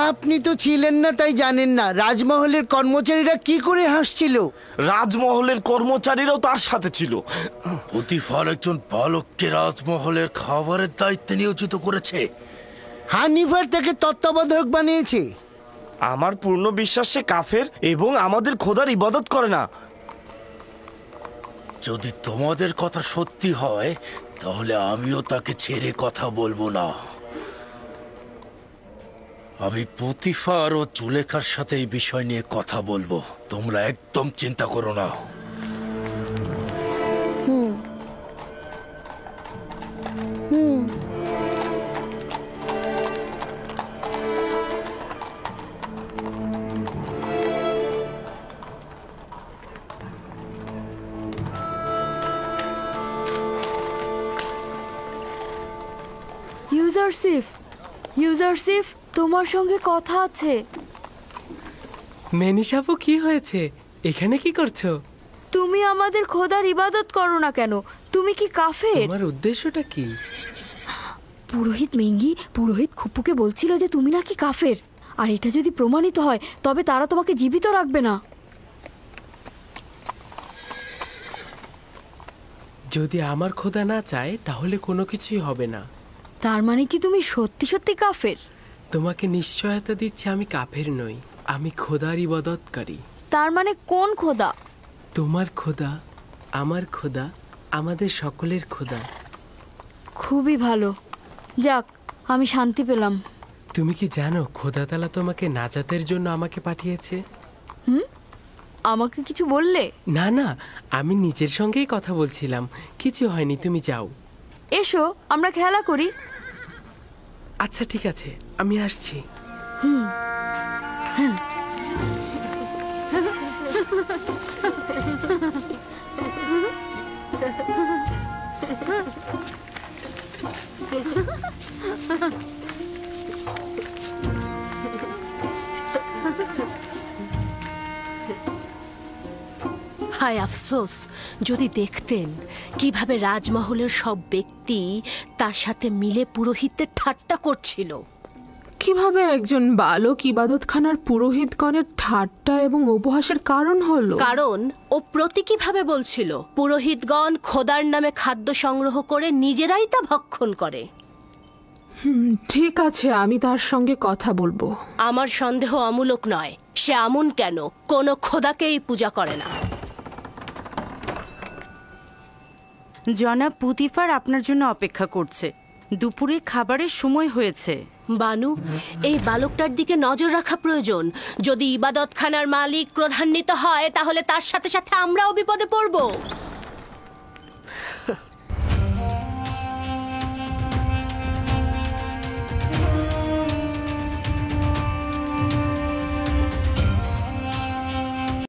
আপনি তো ছিলেন না, তাই জানেন না রাজমহলের কর্মচারীরা কি করে হাসছিল। রাজমহলের কর্মচারীরাও তার সাথে ছিল। পুতিফার একজন বালককে রাজমহলের খাবারের দায়িত্বে নিয়োজিত করেছে। হানিফার তাকে তত্ত্বাবধায়ক বানিয়েছে। আমার পূর্ণ বিশ্বাস সে কাফের এবং আমাদের খোদার ইবাদত করে না। যদি তোমাদের কথা সত্যি হয় তাহলে আমিও তাকে ছেড়ে কথা বলবো না। আমি পুতিফার ও জুলেখার সাথে এই বিষয় নিয়ে কথা বলবো, তোমরা একদম চিন্তা করো না। ইউজারসিফ, তোমার সঙ্গে কথা আছে। মেনিসাপু, কি হয়েছে? এখানে কি করছো? তুমি আমাদের খোদার ইবাদত করো না কেন? তুমি কি কাফের? তোমার উদ্দেশ্যটা কি? পুরোহিত খুপুকে বলছিল যে তুমি নাকি কাফের, আর এটা যদি প্রমাণিত হয় তবে তারা তোমাকে জীবিত রাখবে না। যদি আমার খোদা না চায় তাহলে কোনো কিছুই হবে না। তার মানে কি তুমি সত্যি সত্যি কাফের? তোমাকে নিশ্চয়তা দিচ্ছি আমি কাফের নই, আমি খোদার ইবাদতকারী। তার মানে কোন খোদা? তোমার খোদা, আমার খোদা, আমাদের সকলের খোদা। খুবই ভালো, যাক আমি শান্তি পেলাম। তুমি কি জানো খোদা তাআলা তোমাকে নাজাতের জন্য আমাকে পাঠিয়েছে? আমাকে কিছু বললে? না না, আমি নিজের সঙ্গেই কথা বলছিলাম। কিছু হয়নি, তুমি যাও। এসো আমরা খেলা করি। আচ্ছা ঠিক আছে, আমি আসছি। হায় আফসোস, যদি দেখতেন কিভাবে রাজমহলের সব ব্যক্তি তার সাথে মিলে পুরোহিতদের ঠাট্টা করছিল। কিভাবে একজন বালক ইবাদতখানার পুরোহিতগণের ঠাট্টা এবং উপহাসের কারণ হলো? কারণ ও প্রতীকীভাবে বলছিল পুরোহিতগণ খোদার নামে খাদ্য সংগ্রহ করে নিজেরাই তা ভক্ষণ করে। ঠিক আছে, আমি তার সঙ্গে কথা বলবো। আমার সন্দেহ অমূলক নয়। সে আমুন কেন কোনো খোদাকেই পূজা করে না। জনাব পুতিফার আপনার জন্য অপেক্ষা করছে। দুপুরের খাবারের সময় হয়েছে। বানু, এই বালকটার দিকে নজর রাখা প্রয়োজন। যদি ইবাদতখানার মালিক ক্রোধান্বিত হয় তাহলে তার সাথে সাথে আমরাও বিপদে পড়ব।